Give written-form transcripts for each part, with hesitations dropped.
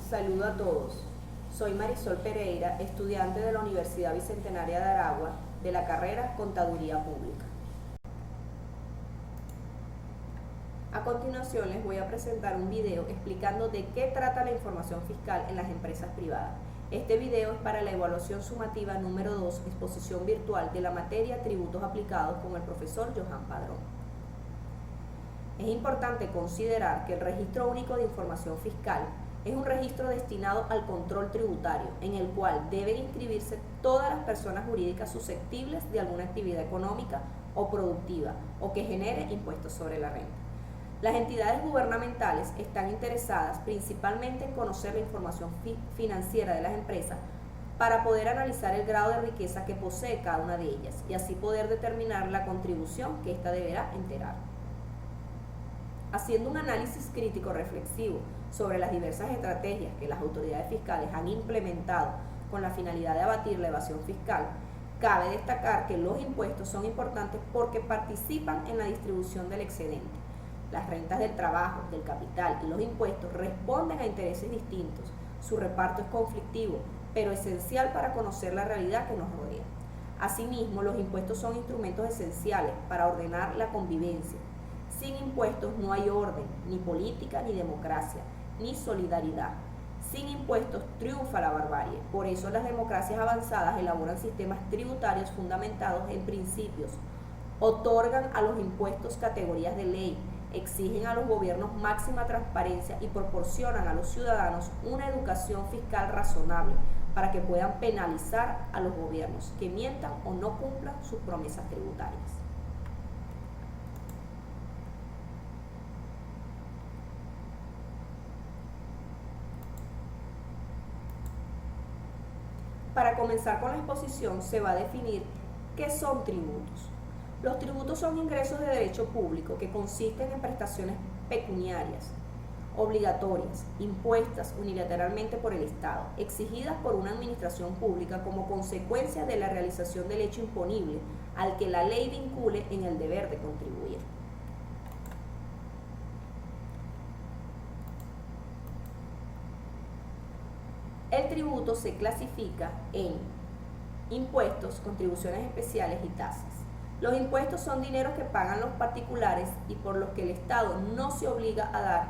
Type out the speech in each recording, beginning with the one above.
Saludo a todos. Soy Marisol Pereira, estudiante de la Universidad Bicentenaria de Aragua, de la carrera Contaduría Pública. A continuación les voy a presentar un video explicando de qué trata la información fiscal en las empresas privadas. Este video es para la evaluación sumativa número 2, exposición virtual de la materia Tributos aplicados con el profesor Johan Padrón. Es importante considerar que el Registro Único de Información Fiscal es un registro destinado al control tributario, en el cual deben inscribirse todas las personas jurídicas susceptibles de alguna actividad económica o productiva o que genere impuestos sobre la renta. Las entidades gubernamentales están interesadas principalmente en conocer la información financiera de las empresas para poder analizar el grado de riqueza que posee cada una de ellas y así poder determinar la contribución que ésta deberá enterar. Haciendo un análisis crítico reflexivo sobre las diversas estrategias que las autoridades fiscales han implementado con la finalidad de abatir la evasión fiscal, cabe destacar que los impuestos son importantes porque participan en la distribución del excedente. Las rentas del trabajo, del capital y los impuestos responden a intereses distintos. Su reparto es conflictivo, pero esencial para conocer la realidad que nos rodea. Asimismo, los impuestos son instrumentos esenciales para ordenar la convivencia. Sin impuestos no hay orden, ni política, ni democracia, ni solidaridad. Sin impuestos triunfa la barbarie. Por eso las democracias avanzadas elaboran sistemas tributarios fundamentados en principios, otorgan a los impuestos categorías de ley, exigen a los gobiernos máxima transparencia y proporcionan a los ciudadanos una educación fiscal razonable para que puedan penalizar a los gobiernos que mientan o no cumplan sus promesas tributarias. Para comenzar con la exposición se va a definir qué son tributos. Los tributos son ingresos de derecho público que consisten en prestaciones pecuniarias, obligatorias, impuestas unilateralmente por el Estado, exigidas por una administración pública como consecuencia de la realización del hecho imponible al que la ley vincule en el deber de contribuir. El tributo se clasifica en impuestos, contribuciones especiales y tasas. Los impuestos son dineros que pagan los particulares y por los que el Estado no se obliga a dar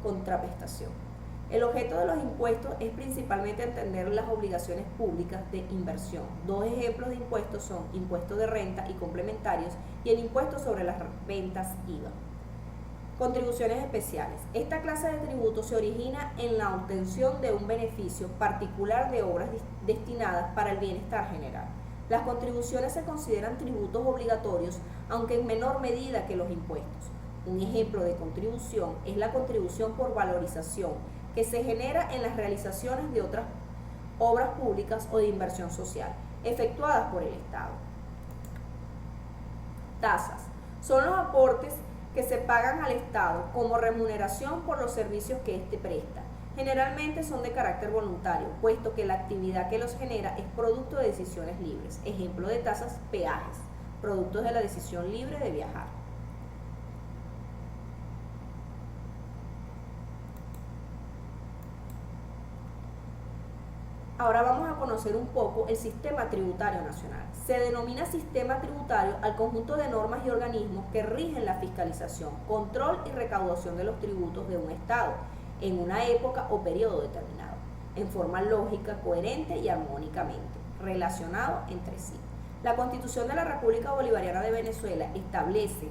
contraprestación. El objeto de los impuestos es principalmente entender las obligaciones públicas de inversión. Dos ejemplos de impuestos son impuesto de renta y complementarios y el impuesto sobre las ventas IVA. Contribuciones especiales. Esta clase de tributo se origina en la obtención de un beneficio particular de obras destinadas para el bienestar general. Las contribuciones se consideran tributos obligatorios, aunque en menor medida que los impuestos. Un ejemplo de contribución es la contribución por valorización, que se genera en las realizaciones de otras obras públicas o de inversión social, efectuadas por el Estado. Tasas. Son los aportes que se pagan al Estado como remuneración por los servicios que éste presta. Generalmente son de carácter voluntario, puesto que la actividad que los genera es producto de decisiones libres. Ejemplo de tasas, peajes, productos de la decisión libre de viajar. Ahora vamos a conocer un poco el sistema tributario nacional. Se denomina sistema tributario al conjunto de normas y organismos que rigen la fiscalización, control y recaudación de los tributos de un Estado en una época o periodo determinado, en forma lógica, coherente y armónicamente, relacionado entre sí. La Constitución de la República Bolivariana de Venezuela establece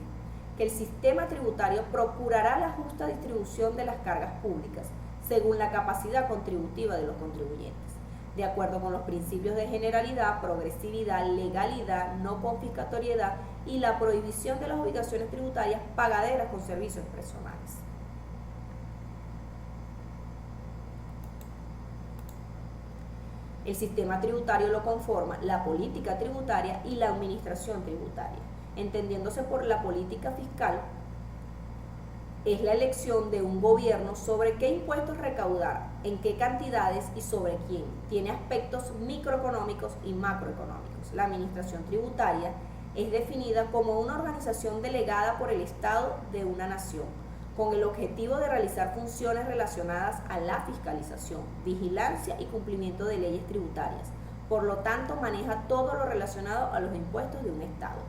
que el sistema tributario procurará la justa distribución de las cargas públicas según la capacidad contributiva de los contribuyentes, de acuerdo con los principios de generalidad, progresividad, legalidad, no confiscatoriedad y la prohibición de las obligaciones tributarias pagaderas con servicios personales. El sistema tributario lo conforma la política tributaria y la administración tributaria, entendiéndose por la política fiscal es la elección de un gobierno sobre qué impuestos recaudar, en qué cantidades y sobre quién. Tiene aspectos microeconómicos y macroeconómicos. La administración tributaria es definida como una organización delegada por el Estado de una nación, con el objetivo de realizar funciones relacionadas a la fiscalización, vigilancia y cumplimiento de leyes tributarias. Por lo tanto, maneja todo lo relacionado a los impuestos de un Estado,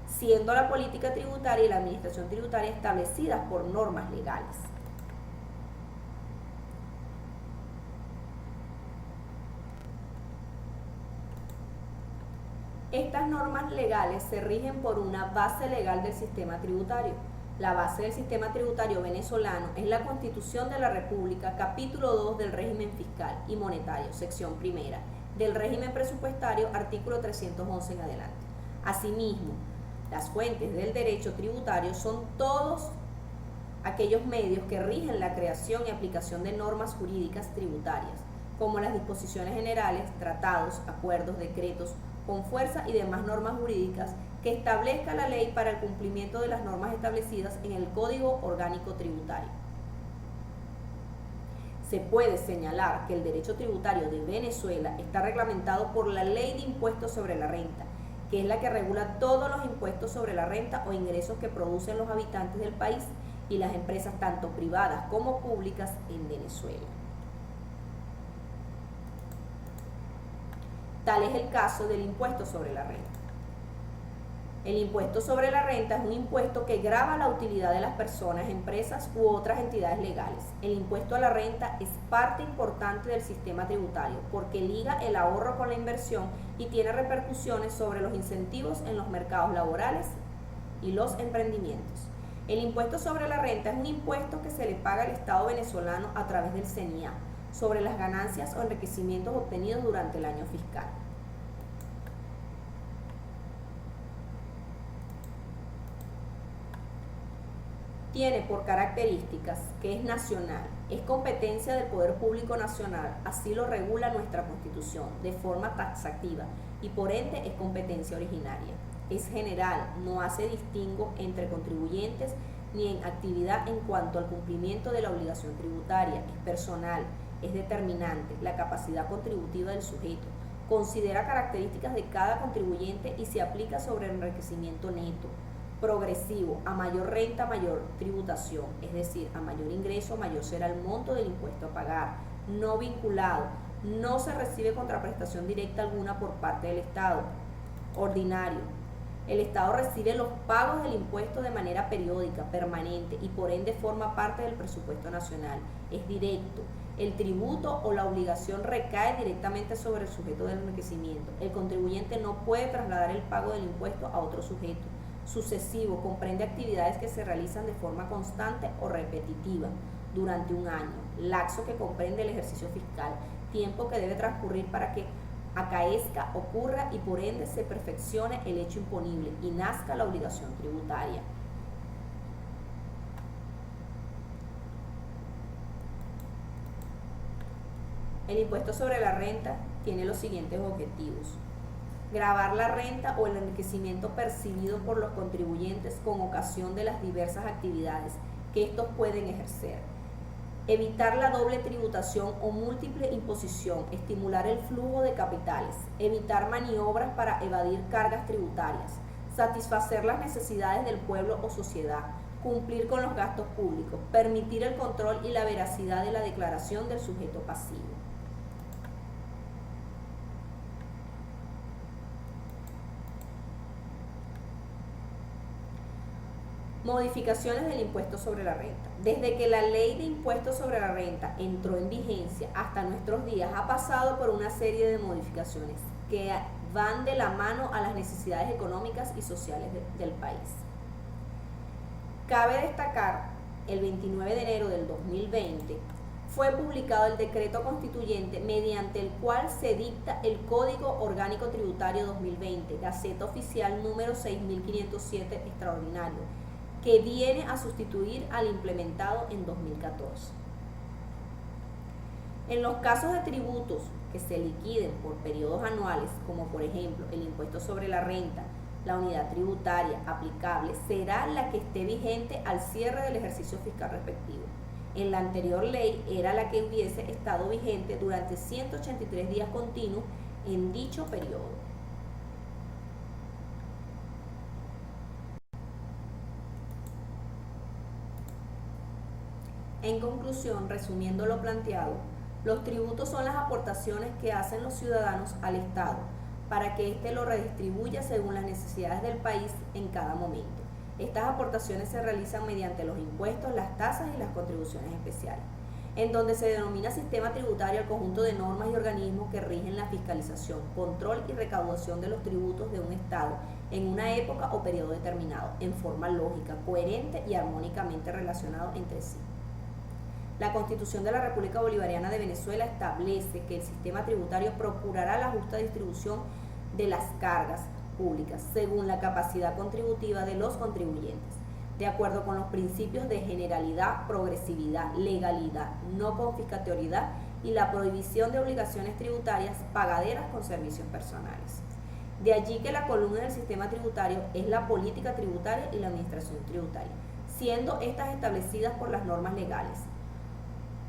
siendo la política tributaria y la administración tributaria establecidas por normas legales. Estas normas legales se rigen por una base legal del sistema tributario. La base del sistema tributario venezolano es la Constitución de la República, capítulo 2 del régimen fiscal y monetario, sección primera, del régimen presupuestario, artículo 311 en adelante. Asimismo, las fuentes del derecho tributario son todos aquellos medios que rigen la creación y aplicación de normas jurídicas tributarias, como las disposiciones generales, tratados, acuerdos, decretos, con fuerza y demás normas jurídicas que establezca la ley para el cumplimiento de las normas establecidas en el Código Orgánico Tributario. Se puede señalar que el derecho tributario de Venezuela está reglamentado por la Ley de Impuestos sobre la Renta, que es la que regula todos los impuestos sobre la renta o ingresos que producen los habitantes del país y las empresas tanto privadas como públicas en Venezuela. Tal es el caso del impuesto sobre la renta. El impuesto sobre la renta es un impuesto que grava la utilidad de las personas, empresas u otras entidades legales. El impuesto a la renta es parte importante del sistema tributario porque liga el ahorro con la inversión y tiene repercusiones sobre los incentivos en los mercados laborales y los emprendimientos. El impuesto sobre la renta es un impuesto que se le paga al Estado venezolano a través del CENIA sobre las ganancias o enriquecimientos obtenidos durante el año fiscal. Tiene por características que es nacional, es competencia del Poder Público Nacional, así lo regula nuestra Constitución, de forma taxativa, y por ende es competencia originaria. Es general, no hace distingo entre contribuyentes ni en actividad en cuanto al cumplimiento de la obligación tributaria, es personal, es determinante, la capacidad contributiva del sujeto, considera características de cada contribuyente y se aplica sobre el enriquecimiento neto. Progresivo, a mayor renta, mayor tributación, es decir, a mayor ingreso, mayor será el monto del impuesto a pagar. No vinculado, no se recibe contraprestación directa alguna por parte del Estado. Ordinario, el Estado recibe los pagos del impuesto de manera periódica, permanente y por ende forma parte del presupuesto nacional. Es directo, el tributo o la obligación recae directamente sobre el sujeto del enriquecimiento. El contribuyente no puede trasladar el pago del impuesto a otro sujeto. Sucesivo, comprende actividades que se realizan de forma constante o repetitiva durante un año, lapso que comprende el ejercicio fiscal, tiempo que debe transcurrir para que acaezca, ocurra y por ende se perfeccione el hecho imponible y nazca la obligación tributaria. El impuesto sobre la renta tiene los siguientes objetivos: gravar la renta o el enriquecimiento percibido por los contribuyentes con ocasión de las diversas actividades que estos pueden ejercer, evitar la doble tributación o múltiple imposición, estimular el flujo de capitales, evitar maniobras para evadir cargas tributarias, satisfacer las necesidades del pueblo o sociedad, cumplir con los gastos públicos, permitir el control y la veracidad de la declaración del sujeto pasivo. Modificaciones del impuesto sobre la renta. Desde que la ley de impuestos sobre la renta entró en vigencia hasta nuestros días, ha pasado por una serie de modificaciones que van de la mano a las necesidades económicas y sociales del país. Cabe destacar, el 29 de enero del 2020, fue publicado el decreto constituyente mediante el cual se dicta el Código Orgánico Tributario 2020, Gaceta Oficial número 6507 extraordinario, que viene a sustituir al implementado en 2014. En los casos de tributos que se liquiden por periodos anuales, como por ejemplo el impuesto sobre la renta, la unidad tributaria aplicable será la que esté vigente al cierre del ejercicio fiscal respectivo. En la anterior ley era la que hubiese estado vigente durante 183 días continuos en dicho periodo. En conclusión, resumiendo lo planteado, los tributos son las aportaciones que hacen los ciudadanos al Estado para que éste lo redistribuya según las necesidades del país en cada momento. Estas aportaciones se realizan mediante los impuestos, las tasas y las contribuciones especiales, en donde se denomina sistema tributario al conjunto de normas y organismos que rigen la fiscalización, control y recaudación de los tributos de un Estado en una época o periodo determinado, en forma lógica, coherente y armónicamente relacionado entre sí. La Constitución de la República Bolivariana de Venezuela establece que el sistema tributario procurará la justa distribución de las cargas públicas según la capacidad contributiva de los contribuyentes, de acuerdo con los principios de generalidad, progresividad, legalidad, no confiscatoriedad y la prohibición de obligaciones tributarias pagaderas con servicios personales. De allí que la columna del sistema tributario es la política tributaria y la administración tributaria, siendo estas establecidas por las normas legales.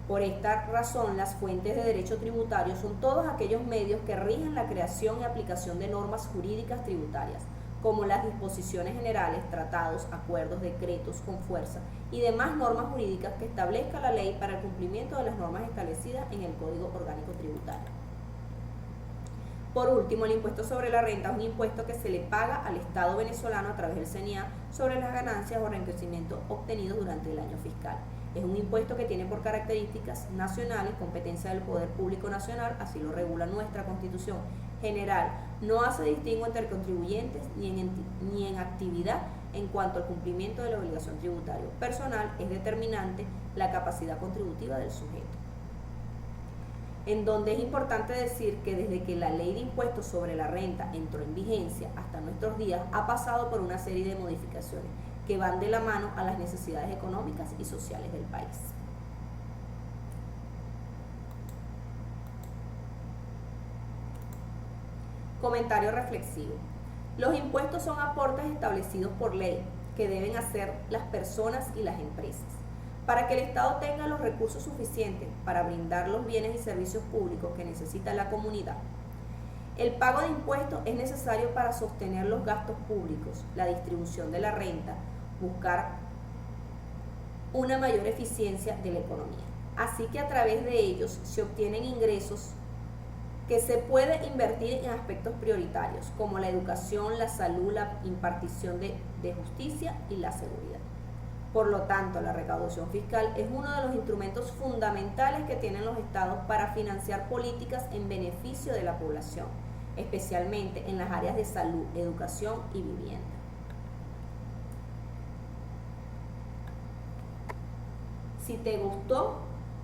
Por esta razón, las fuentes de derecho tributario son todos aquellos medios que rigen la creación y aplicación de normas jurídicas tributarias, como las disposiciones generales, tratados, acuerdos, decretos con fuerza y demás normas jurídicas que establezca la ley para el cumplimiento de las normas establecidas en el Código Orgánico Tributario. Por último, el impuesto sobre la renta es un impuesto que se le paga al Estado venezolano a través del CENIA sobre las ganancias o enriquecimientos obtenidos durante el año fiscal. Es un impuesto que tiene por características nacionales, competencia del Poder Público Nacional, así lo regula nuestra Constitución General. No hace distingo entre contribuyentes ni en actividad en cuanto al cumplimiento de la obligación tributaria. Personal es determinante la capacidad contributiva del sujeto. En donde es importante decir que desde que la ley de impuestos sobre la renta entró en vigencia hasta nuestros días, ha pasado por una serie de modificaciones que van de la mano a las necesidades económicas y sociales del país. Comentario reflexivo. Los impuestos son aportes establecidos por ley que deben hacer las personas y las empresas para que el Estado tenga los recursos suficientes para brindar los bienes y servicios públicos que necesita la comunidad. El pago de impuestos es necesario para sostener los gastos públicos, la distribución de la renta, buscar una mayor eficiencia de la economía. Así que a través de ellos se obtienen ingresos que se puede invertir en aspectos prioritarios, como la educación, la salud, la impartición de justicia y la seguridad. Por lo tanto, la recaudación fiscal es uno de los instrumentos fundamentales que tienen los estados para financiar políticas en beneficio de la población, especialmente en las áreas de salud, educación y vivienda. Si te gustó,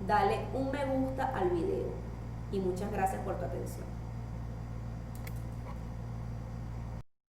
dale un me gusta al video y muchas gracias por tu atención.